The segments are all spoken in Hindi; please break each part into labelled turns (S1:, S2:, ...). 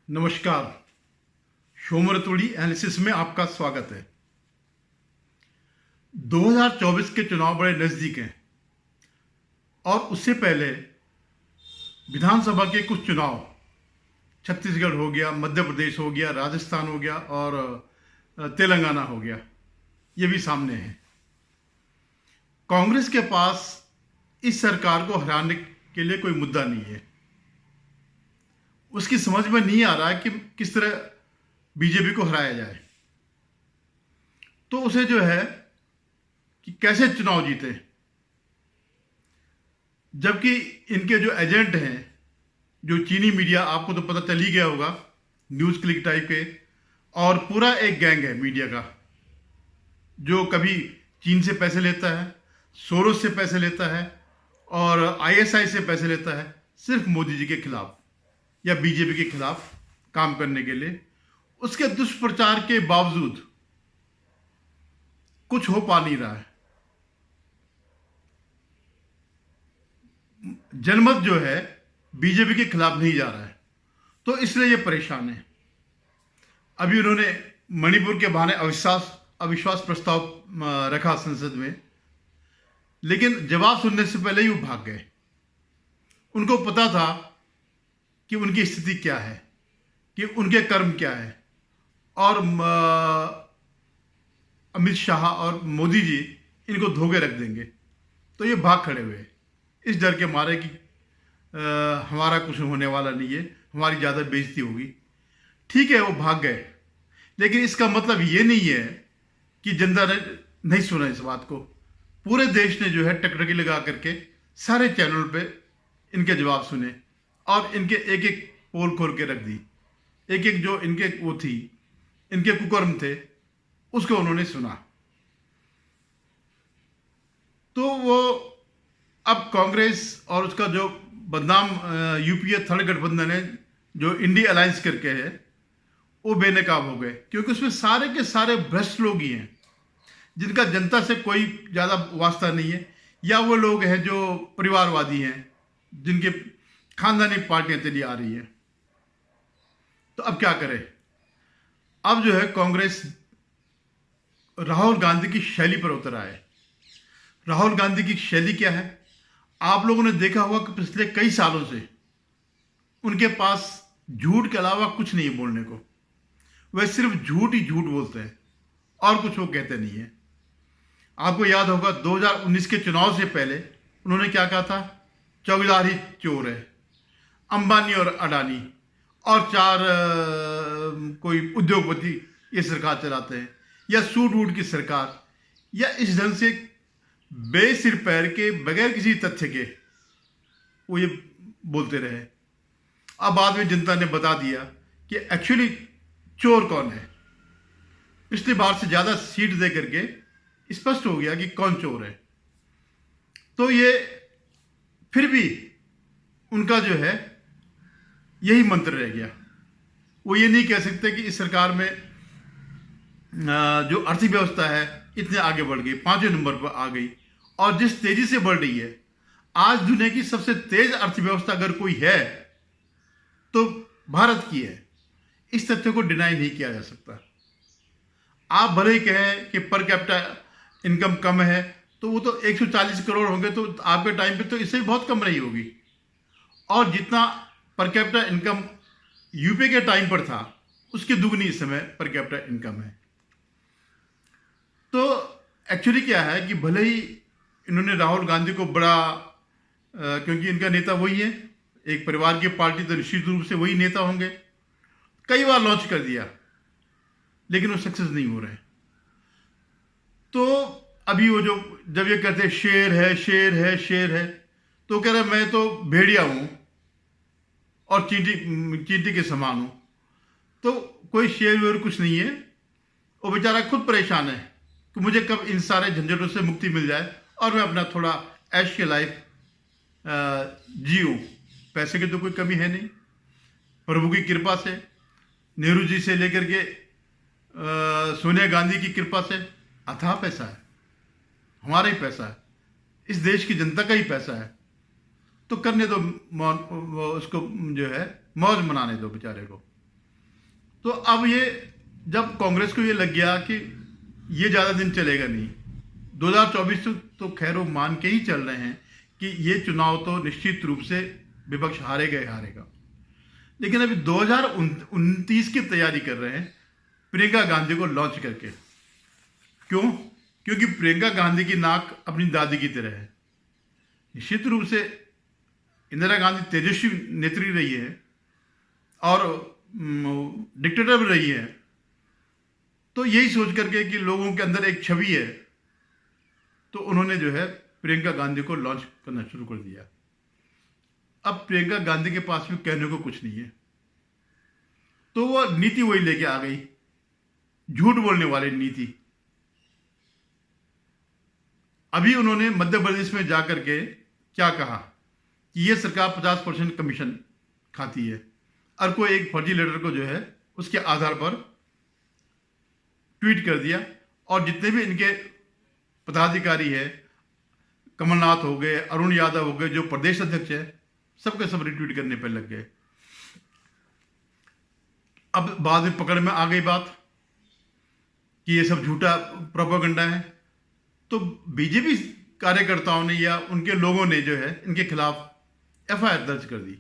S1: नमस्कार। शोमरतोड़ी एनालिसिस में आपका स्वागत है। 2024 के चुनाव बड़े नज़दीक हैं और उससे पहले विधानसभा के कुछ चुनाव, छत्तीसगढ़ हो गया, मध्य प्रदेश हो गया, राजस्थान हो गया और तेलंगाना हो गया, ये भी सामने है। कांग्रेस के पास इस सरकार को हराने के लिए कोई मुद्दा नहीं है। उसकी समझ में नहीं आ रहा है कि किस तरह बीजेपी को हराया जाए। तो उसे जो है कि कैसे चुनाव जीते, जबकि इनके जो एजेंट हैं, जो चीनी मीडिया, आपको तो पता चल ही गया होगा, न्यूज़ क्लिक टाइप के, और पूरा एक गैंग है मीडिया का जो कभी चीन से पैसे लेता है, सोरोस से पैसे लेता है और आईएसआई से पैसे लेता है, सिर्फ मोदी जी के खिलाफ या बीजेपी के खिलाफ काम करने के लिए। उसके दुष्प्रचार के बावजूद कुछ हो पा नहीं रहा है। जनमत जो है बीजेपी के खिलाफ नहीं जा रहा है, तो इसलिए ये परेशान है। अभी उन्होंने मणिपुर के बहाने अविश्वास प्रस्ताव रखा संसद में, लेकिन जवाब सुनने से पहले ही वो भाग गए। उनको पता था कि उनकी स्थिति क्या है, कि उनके कर्म क्या है, और अमित शाह और मोदी जी इनको धोखे रख देंगे, तो ये भाग खड़े हुए इस डर के मारे कि हमारा कुछ होने वाला नहीं है, हमारी ज़्यादा बेइज्जती होगी। ठीक है, वो भाग गए, लेकिन इसका मतलब ये नहीं है कि जनता ने नहीं सुना इस बात को। पूरे देश ने जो है टकटकी लगा करके सारे चैनल पे इनके जवाब सुने और इनके एक एक पोल खोल के रख दी। एक एक जो इनके वो थी, इनके कुकर्म थे, उसको उन्होंने सुना। तो वो अब कांग्रेस और उसका जो बदनाम यूपीए थर्ड गठबंधन है, जो इंडिया अलायंस करके है, वो बेनकाब हो गए, क्योंकि उसमें सारे के सारे भ्रष्ट लोग ही हैं, जिनका जनता से कोई ज़्यादा वास्ता नहीं है, या वो लोग हैं जो परिवारवादी हैं, जिनके खानदानी पार्टियां चली आ रही हैं। तो अब क्या करें? अब जो है कांग्रेस राहुल गांधी की शैली पर उतर आए। राहुल गांधी की शैली क्या है? आप लोगों ने देखा होगा कि पिछले कई सालों से उनके पास झूठ के अलावा कुछ नहीं है बोलने को। वह सिर्फ झूठ ही झूठ बोलते हैं और कुछ वो कहते नहीं है। आपको याद होगा 2019 के चुनाव से पहले उन्होंने क्या कहा था? चौकीदार ही चोर है, अंबानी और अडानी और चार कोई उद्योगपति ये सरकार चलाते हैं, या सूट वूट की सरकार, या इस ढंग से बेसिर पैर के बगैर किसी तथ्य के वो ये बोलते रहे। अब बाद में जनता ने बता दिया कि एक्चुअली चोर कौन है। पिछली बार से ज़्यादा सीट दे करके स्पष्ट हो गया कि कौन चोर है। तो ये फिर भी उनका जो है यही मंत्र रह गया। वो ये नहीं कह सकते कि इस सरकार में जो अर्थव्यवस्था है इतने आगे बढ़ गई, 5वें नंबर पर आ गई, और जिस तेजी से बढ़ रही है, आज दुनिया की सबसे तेज अर्थव्यवस्था अगर कोई है तो भारत की है। इस तथ्य को डिनाई नहीं किया जा सकता। आप भले ही कहें कि पर कैपिटा इनकम कम है, तो वो तो 140 करोड़ होंगे, तो आपके टाइम पे तो इससे भी बहुत कम रही होगी। और जितना पर कैपिटा इनकम यूपी के टाइम पर था, उसकी दुगनी इस समय पर कैपिटा इनकम है। तो एक्चुअली क्या है कि भले ही इन्होंने राहुल गांधी को बड़ा क्योंकि इनका नेता वही है, एक परिवार की पार्टी, तो निश्चित रूप से वही नेता होंगे, कई बार लॉन्च कर दिया, लेकिन वो सक्सेस नहीं हो रहे। तो अभी वो जो जब ये कहते हैं शेर है, शेर है, शेर है, तो कह रहे मैं तो भेड़िया हूं और चींटी के समान हूं। तो कोई शेर वेर कुछ नहीं है। वो बेचारा खुद परेशान है कि मुझे कब इन सारे झंझटों से मुक्ति मिल जाए और मैं अपना थोड़ा ऐश के लाइफ जीऊं। पैसे की तो कोई कमी है नहीं, प्रभु की कृपा से, नेहरू जी से लेकर के सोनिया गांधी की कृपा से अथाह पैसा है, हमारा ही पैसा है, इस देश की जनता का ही पैसा है। तो करने दो, उसको जो है मौज मनाने दो बेचारे को। तो अब ये जब कांग्रेस को ये लग गया कि ये ज़्यादा दिन चलेगा नहीं, 2024 तो खैर वो मान के ही चल रहे हैं कि ये चुनाव तो निश्चित रूप से विपक्ष हारेगा ही हारेगा, लेकिन अभी 2029 की तैयारी कर रहे हैं प्रियंका गांधी को लॉन्च करके। क्यों? क्योंकि प्रियंका गांधी की नाक अपनी दादी की तरह है। निश्चित रूप से इंदिरा गांधी तेजस्वी नेत्री रही है और डिक्टेटर भी रही है, तो यही सोच करके कि लोगों के अंदर एक छवि है, तो उन्होंने जो है प्रियंका गांधी को लॉन्च करना शुरू कर दिया। अब प्रियंका गांधी के पास भी कहने को कुछ नहीं है, तो वो नीति वही लेके आ गई, झूठ बोलने वाली नीति। अभी उन्होंने मध्य प्रदेश में जाकर के क्या कहा कि ये सरकार 50% कमीशन खाती है, और कोई एक फर्जी लेटर को जो है उसके आधार पर ट्वीट कर दिया, और जितने भी इनके पदाधिकारी है, कमलनाथ हो गए, अरुण यादव हो गए जो प्रदेश अध्यक्ष है, सबके सब रिट्वीट करने पर लग गए। अब बाद में पकड़ में आ गई बात कि ये सब झूठा प्रोपेगेंडा है, तो बीजेपी कार्यकर्ताओं ने या उनके लोगों ने जो है इनके खिलाफ एफआईआर दर्ज कर दी।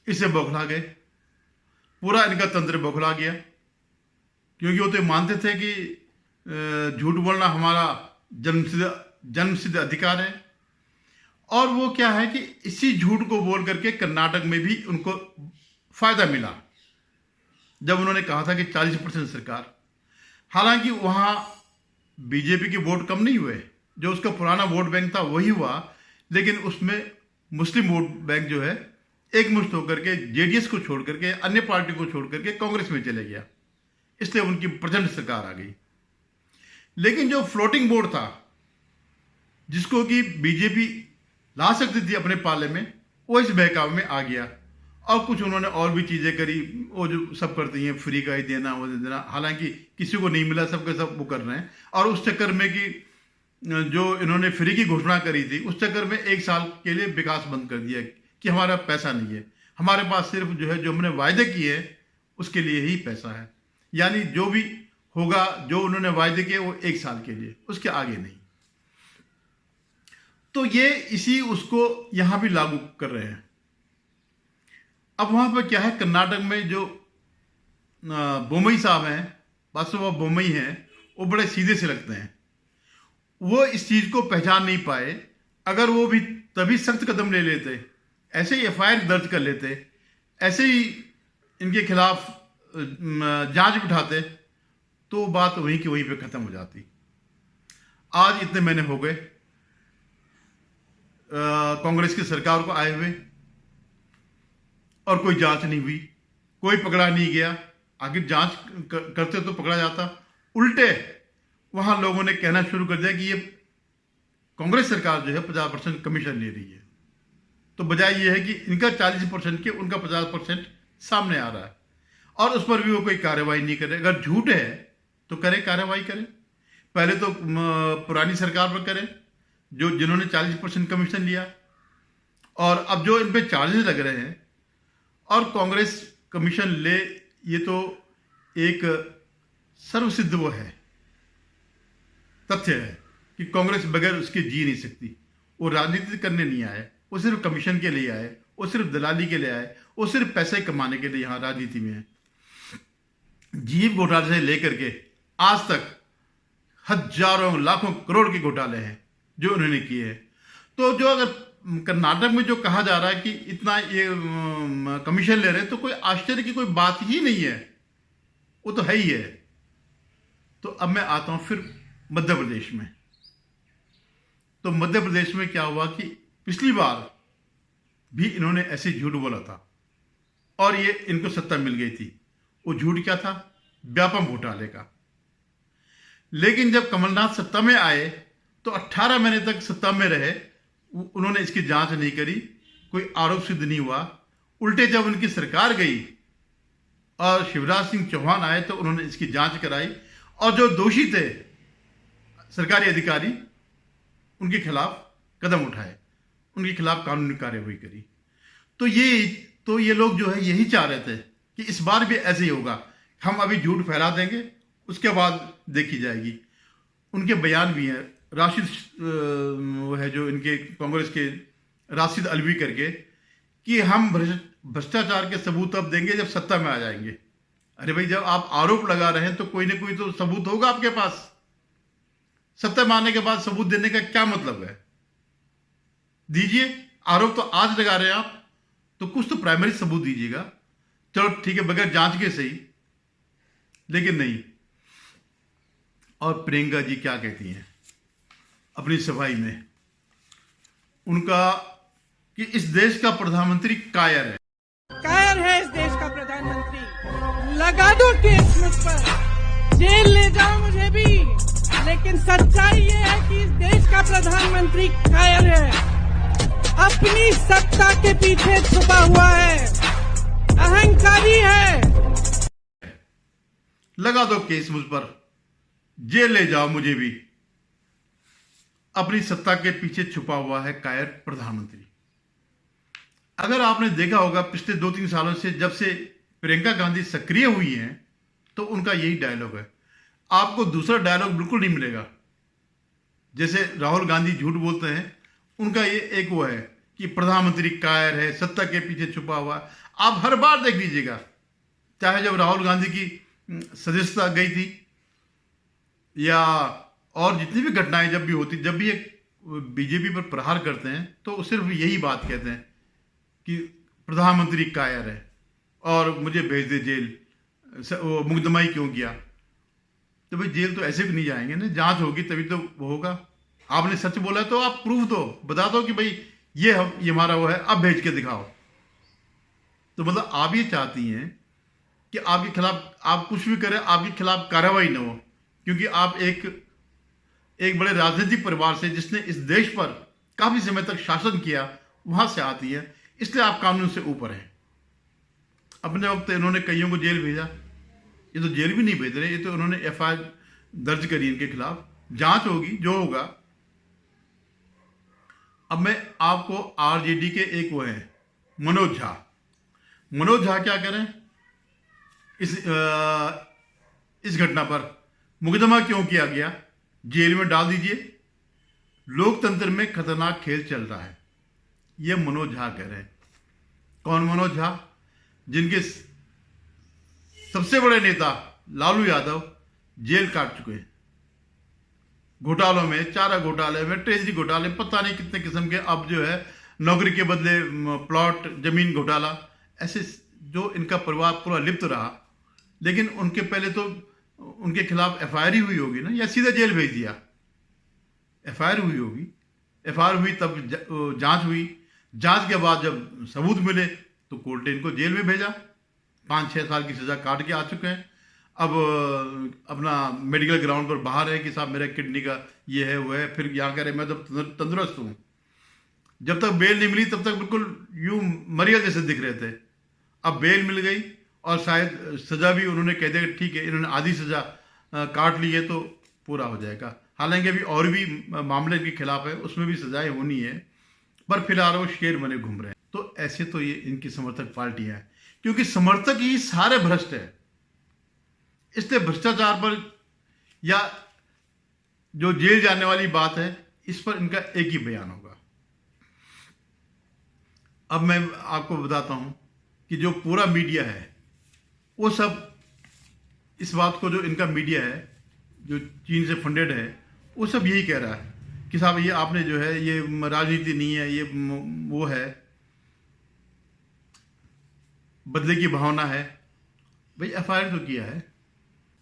S1: इससे बौखला गए, पूरा इनका तंत्र बौखला गया, क्योंकि वो तो मानते थे कि झूठ बोलना हमारा जन्मसिद्ध अधिकार है। और वो क्या है कि इसी झूठ को बोल करके कर्नाटक में भी उनको फायदा मिला, जब उन्होंने कहा था कि 40% सरकार। हालांकि वहाँ बीजेपी के वोट कम नहीं हुए, जो उसका पुराना वोट बैंक था वही हुआ, लेकिन उसमें मुस्लिम वोट बैंक जो है एक मुश्त होकर के जेडीएस को छोड़ करके, अन्य पार्टी को छोड़ करके कांग्रेस में चले गया, इसलिए उनकी प्रचंड सरकार आ गई। लेकिन जो फ्लोटिंग बोर्ड था, जिसको कि बीजेपी ला सकती थी अपने पाले में, वो इस बहकावे में आ गया, और कुछ उन्होंने और भी चीज़ें करी, वो जो सब करती हैं, फ्री का ही देना, वो दे देना, हालांकि किसी को नहीं मिला, सबके सब वो कर रहे हैं। और उस चक्कर में कि जो इन्होंने फ्री की घोषणा करी थी, उस चक्कर में 1 साल के लिए विकास बंद कर दिया कि हमारा पैसा नहीं है, हमारे पास सिर्फ जो है जो हमने वायदे किए उसके लिए ही पैसा है, यानी जो भी होगा, जो उन्होंने वायदे किए वो 1 साल के लिए, उसके आगे नहीं। तो ये इसी उसको यहां भी लागू कर रहे हैं। अब वहां पर क्या है, कर्नाटक में जो बोमई साहब हैं, वास्तव में बोमई हैं, वो बड़े सीधे से लगते हैं, वो इस चीज को पहचान नहीं पाए। अगर वो भी तभी सख्त कदम ले लेते, ऐसे ही एफआईआर दर्ज कर लेते, ऐसे ही इनके खिलाफ जांच बिठाते, तो बात वहीं की वहीं पे खत्म हो जाती। आज इतने महीने हो गए कांग्रेस की सरकार को आए हुए, और कोई जांच नहीं हुई, कोई पकड़ा नहीं गया। आखिर जांच करते तो पकड़ा जाता। उल्टे वहां लोगों ने कहना शुरू कर दिया कि ये कांग्रेस सरकार जो है 50% कमीशन ले रही है। तो बजाय ये है कि इनका 40% के उनका 50% सामने आ रहा है, और उस पर भी वो कोई कार्रवाई नहीं करे। अगर झूठ है तो करे, कार्रवाई करे। पहले तो पुरानी सरकार पर करे, जिन्होंने 40% कमीशन लिया, और अब जो इन पे चार्जेस लग रहे हैं, और कांग्रेस कमीशन ले, ये तो एक सर्वसिद्ध वो है, तथ्य है कि कांग्रेस बगैर उसके जी नहीं सकती। वो राजनीति करने नहीं आए, वो सिर्फ कमीशन के लिए आए, वो सिर्फ दलाली के लिए आए, वो सिर्फ पैसे कमाने के लिए यहां राजनीति में है। जीव घोटाले से लेकर के आज तक हजारों लाखों करोड़ के घोटाले हैं जो उन्होंने किए हैं। तो जो अगर कर्नाटक में जो कहा जा रहा है कि इतना ये कमीशन ले रहे हैं, तो कोई आश्चर्य की कोई बात ही नहीं है, वो तो है ही है। तो अब मैं आता हूं फिर मध्य प्रदेश में। तो मध्य प्रदेश में क्या हुआ कि पिछली बार भी इन्होंने ऐसे झूठ बोला था, और ये इनको सत्ता मिल गई थी। वो झूठ क्या था? व्यापम घोटाले का। लेकिन जब कमलनाथ सत्ता में आए तो 18 महीने तक सत्ता में रहे, उन्होंने इसकी जांच नहीं करी, कोई आरोप सिद्ध नहीं हुआ। उल्टे जब उनकी सरकार गई और शिवराज सिंह चौहान आए तो उन्होंने इसकी जांच कराई, और जो दोषी थे सरकारी अधिकारी, उनके खिलाफ कदम उठाए, उनके खिलाफ कानूनी कार्रवाई करी। तो ये लोग जो है यही चाह रहे थे कि इस बार भी ऐसे ही होगा, हम अभी झूठ फैला देंगे, उसके बाद देखी जाएगी। उनके बयान भी हैं, राशिद वो है जो इनके कांग्रेस के राशिद अलवी करके, कि हम भ्रष्टाचार के सबूत अब देंगे जब सत्ता में आ जाएंगे। अरे भाई, जब आप आरोप लगा रहे हैं तो कोई ना कोई तो सबूत होगा आपके पास। सत्ता में आने के बाद सबूत देने का क्या मतलब है? दीजिए, आरोप तो आज लगा रहे हैं आप, तो कुछ तो प्राइमरी सबूत दीजिएगा। चलो ठीक है, बगैर जांच के सही, लेकिन नहीं। और प्रियंका जी क्या कहती हैं अपनी सफाई में, उनका कि इस देश का प्रधानमंत्री कायर है।
S2: कायर है इस देश का प्रधानमंत्री। लगा दो केस मुझ पर, जेल ले जाओ मुझे भी, लेकिन सच्चाई ये है कि इस देश का प्रधानमंत्री कायर है, अपनी सत्ता के पीछे छुपा हुआ है, अहंकारी है।
S1: लगा दो केस मुझ पर, जेल ले जाओ मुझे भी, अपनी सत्ता के पीछे छुपा हुआ है कायर प्रधानमंत्री। अगर आपने देखा होगा पिछले 2-3 सालों से, जब से प्रियंका गांधी सक्रिय हुई हैं, तो उनका यही डायलॉग है। आपको दूसरा डायलॉग बिल्कुल नहीं मिलेगा। जैसे राहुल गांधी झूठ बोलते हैं, उनका ये एक वो है कि प्रधानमंत्री कायर है, सत्ता के पीछे छुपा हुआ। आप हर बार देख लीजिएगा, चाहे जब राहुल गांधी की सदस्यता गई थी या और जितनी भी घटनाएं जब भी होती, जब भी एक बीजेपी पर प्रहार करते हैं तो सिर्फ यही बात कहते हैं कि प्रधानमंत्री कायर है और मुझे भेज दे जेल, वो मुकदमा ही क्यों किया। तो भाई, जेल तो ऐसे भी नहीं जाएंगे ना, जांच होगी तभी तो वो होगा। आपने सच बोला तो आप प्रूफ दो, बता दो कि भाई ये हमारा वो है, अब भेज के दिखाओ। तो मतलब आप ये चाहती हैं कि आपके खिलाफ, आप कुछ भी करें, आपके खिलाफ कार्रवाई न हो, क्योंकि आप एक बड़े राजनीतिक परिवार से, जिसने इस देश पर काफी समय तक शासन किया, वहां से आती है, इसलिए आप कानून से ऊपर हैं। अपने वक्त इन्होंने कईयों को जेल भेजा, ये तो जेल भी नहीं भेज रहे, ये तो उन्होंने एफआईआर दर्ज करी इनके खिलाफ, जांच होगी जो होगा। अब मैं आपको आरजेडी के एक वो है मनोज झा क्या करें इस घटना पर, मुकदमा क्यों किया गया, जेल में डाल दीजिए, लोकतंत्र में खतरनाक खेल चल रहा है, ये मनोज झा कह रहे हैं। कौन मनोज झा? जिनके सबसे बड़े नेता लालू यादव जेल काट चुके हैं, घोटालों में, चारा घोटाले में, ट्रेजरी घोटाले, पता नहीं कितने किस्म के। अब जो है नौकरी के बदले प्लॉट, जमीन घोटाला, ऐसे जो इनका परिवार पूरा लिप्त रहा। लेकिन उनके पहले तो उनके खिलाफ एफआईआर ही हुई होगी ना, या सीधा जेल भेज दिया? एफआईआर हुई होगी, एफआईआर हुई तब जांच हुई, जांच के बाद जब सबूत मिले तो कोर्ट ने इनको जेल में भेजा। 5-6 साल की सजा काट के आ चुके हैं। अब अपना मेडिकल ग्राउंड पर बाहर है कि साहब मेरा किडनी का ये है वो है, फिर यहाँ कह रहे मैं तो तंदुरुस्त हूँ। जब तक बेल नहीं मिली तब तक बिल्कुल यूं मरियल जैसे दिख रहे थे। अब बेल मिल गई और शायद सजा भी उन्होंने कह दिया ठीक है, इन्होंने आधी सजा काट ली है तो पूरा हो जाएगा। हालांकि अभी और भी मामले इनके खिलाफ है, उसमें भी सजाएं होनी है, पर फिलहाल वो शेर बने घूम रहे हैं। तो ऐसे तो ये इनकी समर्थक पार्टियां हैं, क्योंकि समर्थक ही सारे भ्रष्ट हैं। इसलिए भ्रष्टाचार पर या जो जेल जाने वाली बात है, इस पर इनका एक ही बयान होगा। अब मैं आपको बताता हूं कि जो पूरा मीडिया है वो सब इस बात को, जो इनका मीडिया है जो चीन से फंडेड है, वो सब यही कह रहा है कि साहब ये आपने जो है ये राजनीति नहीं है, ये वो है, बदले की भावना है। भाई एफआईआर तो किया है,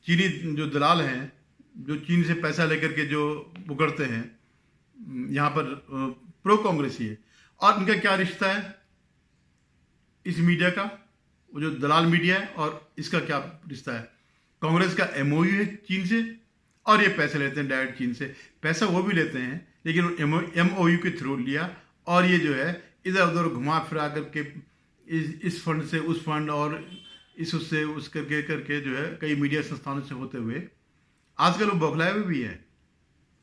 S1: चीनी जो दलाल हैं, जो चीन से पैसा लेकर के जो वो करते हैं यहाँ पर प्रो कांग्रेसी है। और इनका क्या रिश्ता है इस मीडिया का, वो जो दलाल मीडिया है, और इसका क्या रिश्ता है? कांग्रेस का एमओयू है चीन से, और ये पैसे लेते हैं डायरेक्ट चीन से। पैसा वो भी लेते हैं, लेकिन एमओयू के थ्रू लिया, और ये जो है इधर उधर घुमा फिरा करके इस फंड से उस फंड और इस उससे उस करके जो है कई मीडिया संस्थानों से होते हुए आजकल वो बौखलाए हुए भी है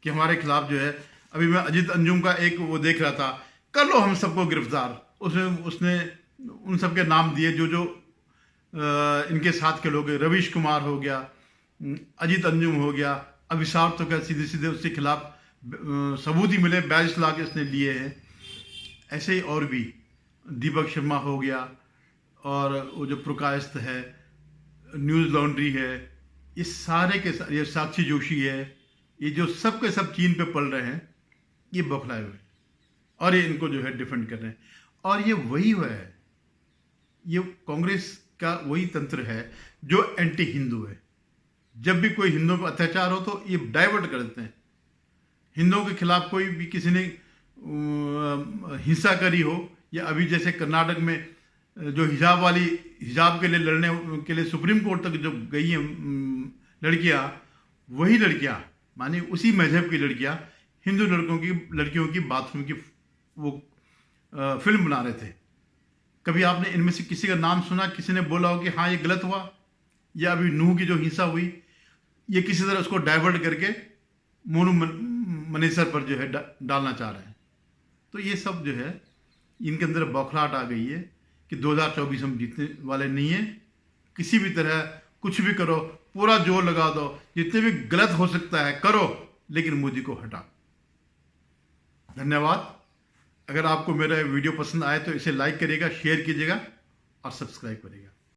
S1: कि हमारे खिलाफ जो है। अभी मैं अजीत अंजुम का एक वो देख रहा था, कर लो हम सबको गिरफ्तार, उसने उन सब के नाम दिए जो जो इनके साथ के लोग हैं। रवीश कुमार हो गया, अजीत अंजुम हो गया, अभिशाप तो क्या सीधे सीधे उसके खिलाफ सबूत ही मिले, 42 लाख इसने लिए हैं। ऐसे ही और भी दीपक शर्मा हो गया, और वो जो प्रकाशित है, न्यूज़ लॉन्ड्री है, ये सारे के सारे, ये साक्षी जोशी है, ये जो सब के सब चीन पे पल रहे हैं, ये बौखलाए हुए और ये इनको जो है डिफेंड कर रहे हैं। और ये वही हुआ है, ये कांग्रेस का वही तंत्र है जो एंटी हिंदू है। जब भी कोई हिंदुओं पर अत्याचार हो तो ये डाइवर्ट कर देते हैं। हिंदुओं के खिलाफ कोई भी किसी ने हिंसा करी हो, या अभी जैसे कर्नाटक में जो हिजाब के लिए लड़ने के लिए सुप्रीम कोर्ट तक जो गई हैं लड़कियां, वही लड़कियां माने उसी मजहब की लड़कियां हिंदू लड़कियों की बाथरूम की वो फिल्म बना रहे थे। कभी आपने इनमें से किसी का नाम सुना, किसी ने बोला हो कि हाँ ये गलत हुआ? या अभी नूह की जो हिंसा हुई, ये किसी तरह उसको डाइवर्ट करके मोनू मनेसर पर जो है डालना चाह रहे हैं। तो ये सब जो है इनके अंदर बौखलाहट आ गई है कि 2024 हम जीतने वाले नहीं हैं। किसी भी तरह कुछ भी करो, पूरा जोर लगा दो, जितने भी गलत हो सकता है करो, लेकिन मोदी को हटा। धन्यवाद। अगर आपको मेरा वीडियो पसंद आए तो इसे लाइक करिएगा, शेयर कीजिएगा और सब्सक्राइब करिएगा।